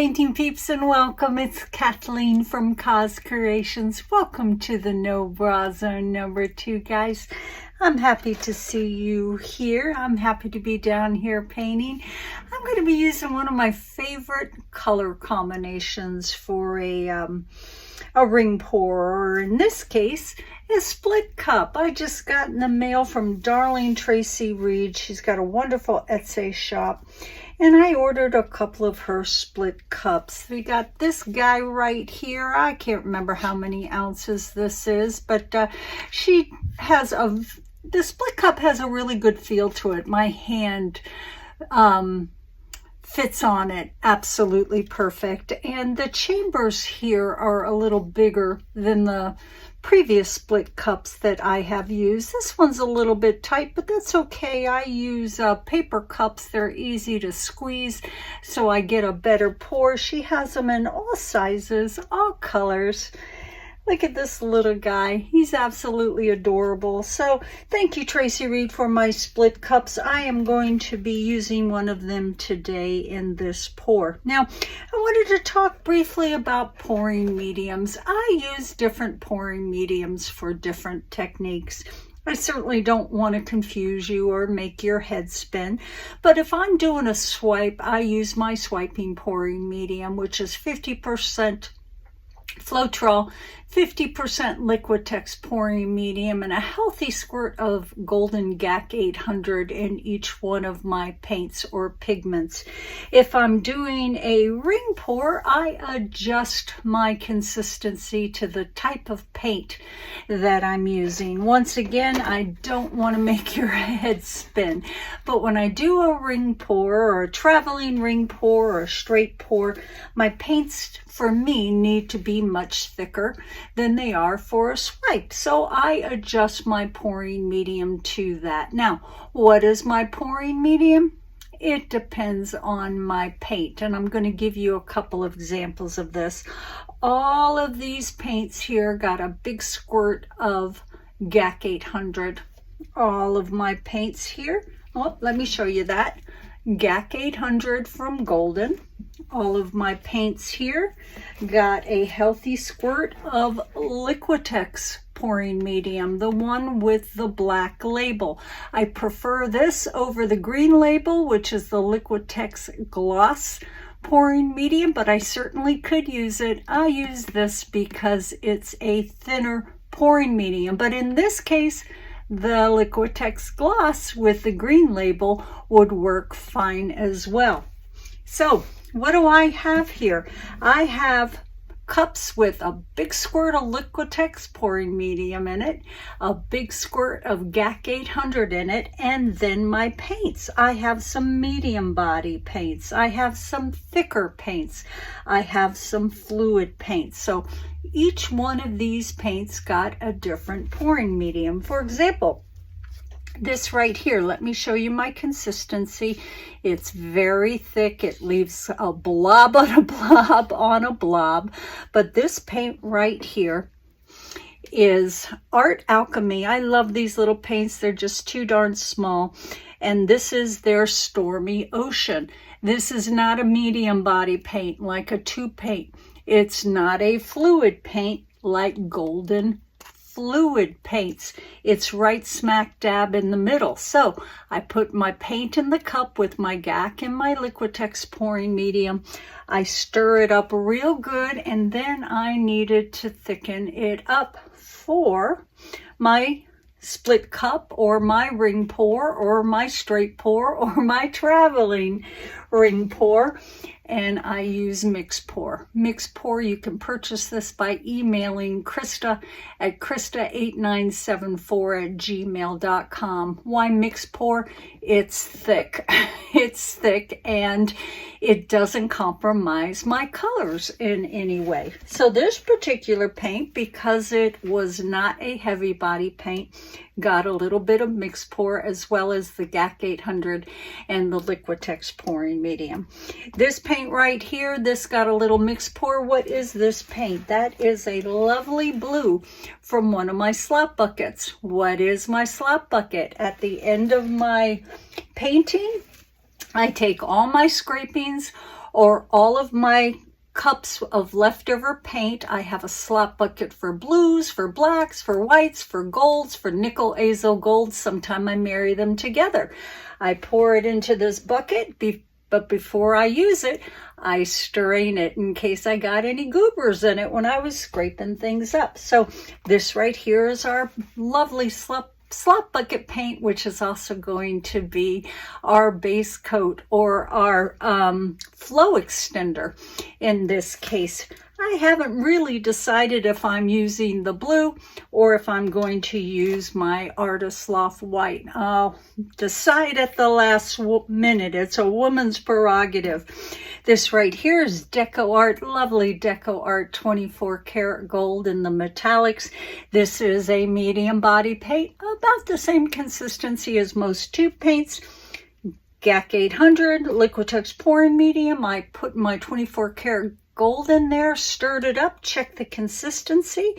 painting peeps, and welcome. It's Kathleen from COZ Creations. Welcome to the No Bra Zone number 2, guys. I'm happy to see you here. I'm happy to be down here painting. I'm going to be using one of my favorite color combinations for a ring pour, or in this case, a split cup. I just got in the mail from darling Tracy Reed. She's got a wonderful Etsy shop, and I ordered a couple of her split cups. We got this guy right here. I can't remember how many ounces this is, but she has the split cup has a really good feel to it. My hand fits on it absolutely perfect, and the chambers here are a little bigger than the previous split cups that I have used. This one's a little bit tight, but that's okay. I use paper cups. They're easy to squeeze, so I get a better pour. She has them in all sizes, all colors. Look at this little guy. He's absolutely adorable. So thank you, Tracy Reed, for my split cups. I am going to be using one of them today in this pour. Now, I wanted to talk briefly about pouring mediums. I use different pouring mediums for different techniques. I certainly don't want to confuse you or make your head spin, but if I'm doing a swipe, I use my swiping pouring medium, which is 50% Floetrol, 50% Liquitex pouring medium, and a healthy squirt of golden GAC 800 in each one of my paints or pigments. If I'm doing a ring pour, I adjust my consistency to the type of paint that I'm using. Once again, I don't want to make your head spin, but when I do a ring pour or a traveling ring pour or a straight pour, my paints for me need to be much thicker than they are for a swipe. So I adjust my pouring medium to that. Now, what is my pouring medium? It depends on my paint, and I'm going to give you a couple of examples of this. All of these paints here got a big squirt of GAC 800. All of my paints here, let me show you that. GAC 800 from Golden. All of my paints here got a healthy squirt of Liquitex pouring medium, the one with the black label. I prefer this over the green label, which is the Liquitex gloss pouring medium, but I certainly could use it. I use this because it's a thinner pouring medium, but in this case, the Liquitex gloss with the green label would work fine as well. So what do I have here? I have cups with a big squirt of Liquitex pouring medium in it, a big squirt of GAC 800 in it, and then my paints. I have some medium body paints. I have some thicker paints. I have some fluid paints. So each one of these paints got a different pouring medium. For example, this right here, let me show you my consistency. It's very thick. It leaves a blob on a blob on a blob. But this paint right here is Art Alchemy. I love these little paints. They're just too darn small. And this is their Stormy Ocean. This is not a medium body paint like a tube paint. It's not a fluid paint like Golden fluid paints. It's right smack dab in the middle. So I put my paint in the cup with my GAC and my Liquitex pouring medium. I stir it up real good, and then I needed to thicken it up for my split cup or my ring pour or my straight pour or my traveling ring pour, and I use Mix Pour. Mix Pour, you can purchase this by emailing Krista at krista8974@gmail.com. Why Mix Pour? It's thick. It's thick, and it doesn't compromise my colors in any way. So this particular paint, because it was not a heavy body paint, got a little bit of Mix Pour as well as the GAC 800 and the Liquitex pouring medium. This paint right here, this got a little Mix Pour. What is this paint? That is a lovely blue from one of my slop buckets. What is my slop bucket? At the end of my painting, I take all my scrapings, or all of my cups of leftover paint. I have a slop bucket for blues, for blacks, for whites, for golds, for nickel azo golds. Sometimes I marry them together. I pour it into this bucket, but before I use it, I strain it in case I got any goobers in it when I was scraping things up. So this right here is our lovely slop bucket paint, which is also going to be our base coat or our flow extender in this case. I haven't really decided if I'm using the blue or if I'm going to use my Artist Loft white. I'll decide at the last minute. It's a woman's prerogative. This right here is Deco Art, lovely Deco Art 24 karat gold in the metallics. This is a medium body paint, about the same consistency as most tube paints. GAC 800, Liquitex pouring medium. I put my 24 karat gold in there, stirred it up, checked the consistency,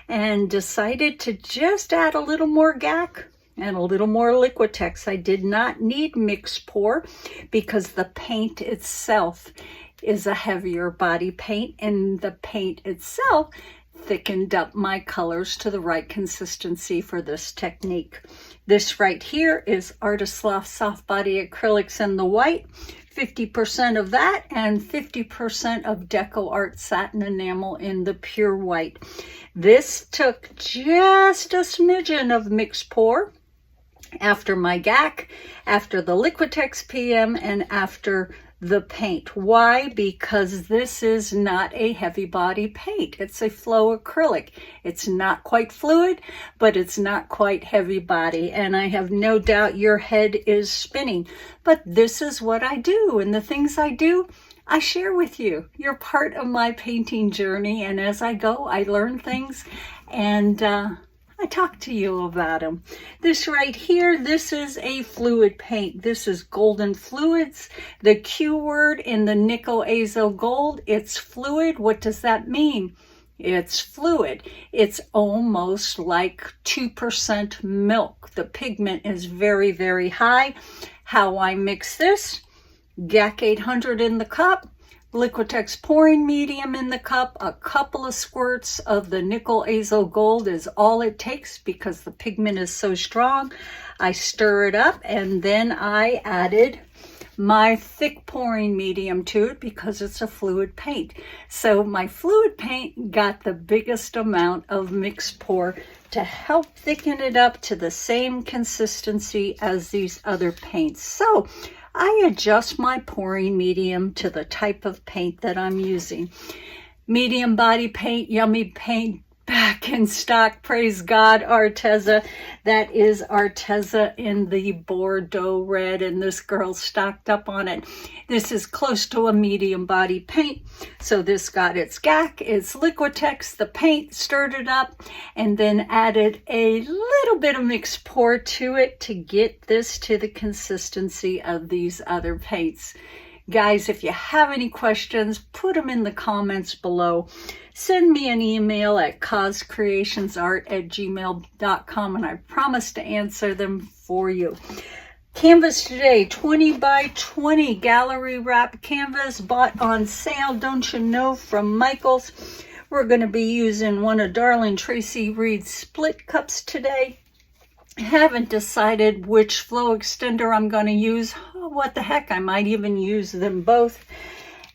and decided to just add a little more GAC and a little more Liquitex. I did not need mix pour because the paint itself is a heavier body paint, and the paint itself thickened up my colors to the right consistency for this technique. This right here is Artist Loft Soft Body Acrylics in the white. 50% of that and 50% of Deco Art Satin Enamel in the pure white. This took just a smidgen of mix pour after my GAC, after the Liquitex PM, and after the paint. Why? Because this is not a heavy body paint. It's a flow acrylic. It's not quite fluid, but it's not quite heavy body. And I have no doubt your head is spinning. But this is what I do. And the things I do, I share with you. You're part of my painting journey. And as I go, I learn things. And I talk to you about them. This right here, this is a fluid paint. This is Golden Fluids. The Q word in the nickel azo gold, it's fluid. What does that mean? It's fluid. It's almost like 2% milk. The pigment is very, very high. How I mix this? GAC 800 in the cup. Liquitex pouring medium in the cup. A couple of squirts of the nickel azo gold is all it takes because the pigment is so strong. I stir it up, and then I added my thick pouring medium to it because it's a fluid paint. So my fluid paint got the biggest amount of mix pour to help thicken it up to the same consistency as these other paints. So I adjust my pouring medium to the type of paint that I'm using. Medium body paint, yummy paint, back in stock, praise God, Arteza. That is Arteza in the Bordeaux red, and this girl stocked up on it. This is close to a medium body paint, so this got its GAC, its Liquitex, the paint, stirred it up, and then added a little bit of mixed pour to it to get this to the consistency of these other paints. Guys, if you have any questions, put them in the comments below. Send me an email at cozcreationsart@gmail.com, and I promise to answer them for you. Canvas today, 20 by 20 gallery wrap canvas, bought on sale, don't you know, from Michaels. We're going to be using one of Darling Tracy Reed's split cups today. Haven't decided which flow extender I'm going to use. Oh, what the heck, I might even use them both.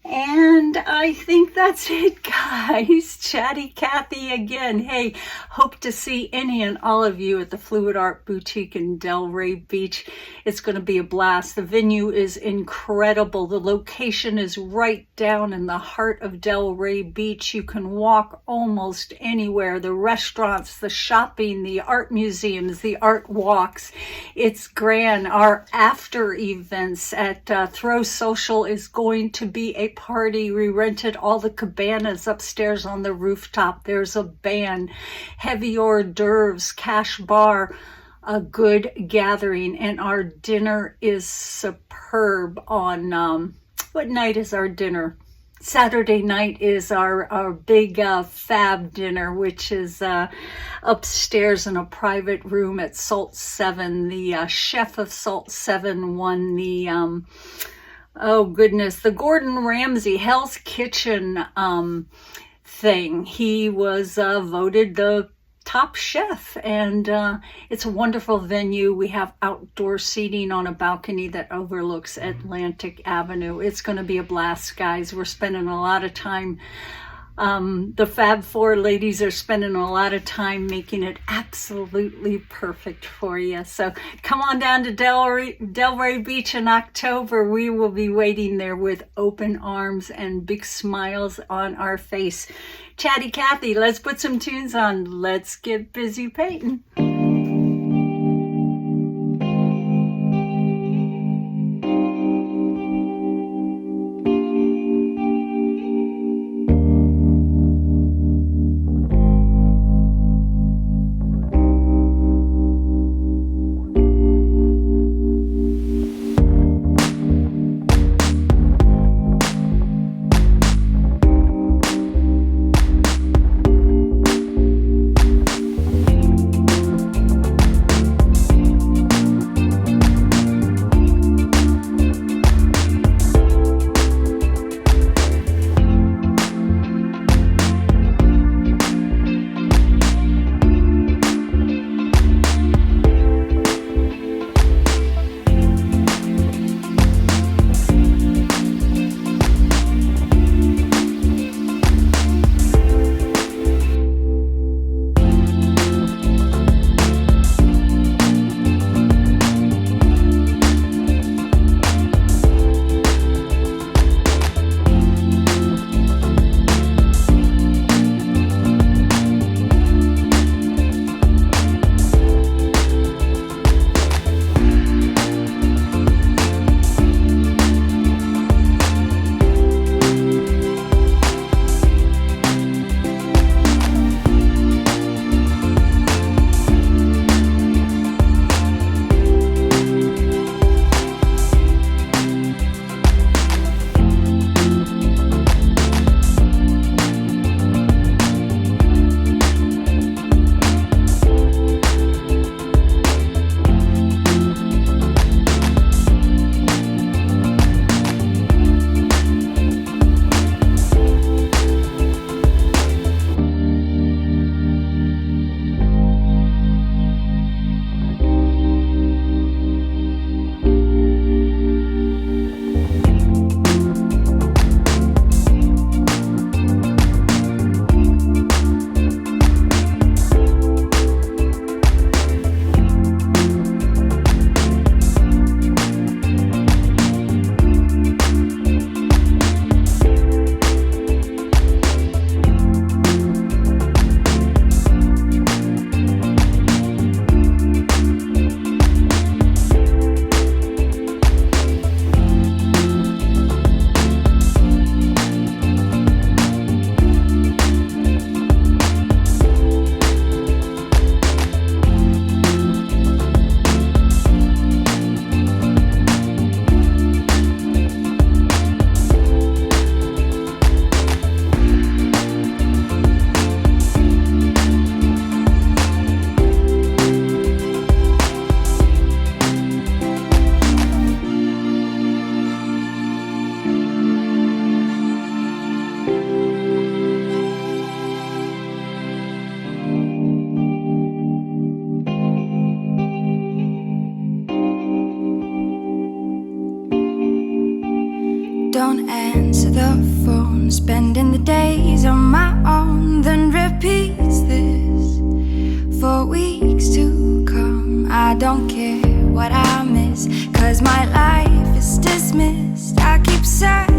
And I think that's it, guys. Chatty Cathy again. Hey, hope to see any and all of you at the Fluid Art Boutique in Delray Beach. It's going to be a blast. The venue is incredible. The location is right down in the heart of Delray Beach. You can walk almost anywhere. The restaurants, the shopping, the art museums, the art walks. It's grand. Our after events at Throw Social is going to be a party. We rented all the cabanas upstairs on the rooftop. There's a band, heavy hors d'oeuvres, cash bar, a good gathering, and our dinner is superb on, what night is our dinner? Saturday night is our big fab dinner, which is upstairs in a private room at Salt 7. The chef of Salt 7 won the Oh goodness, the Gordon Ramsay Hell's Kitchen thing. He was voted the top chef, and it's a wonderful venue. We have outdoor seating on a balcony that overlooks Atlantic Avenue. It's going to be a blast, guys. We're spending a lot of time. The Fab Four ladies are spending a lot of time making it absolutely perfect for you. So come on down to Delray Beach in October. We will be waiting there with open arms and big smiles on our face. Chatty Cathy, let's put some tunes on. Let's get busy painting. Don't answer the phone, spending the days on my own, then repeats this for weeks to come. I don't care what I miss, 'cause my life is dismissed. I keep searching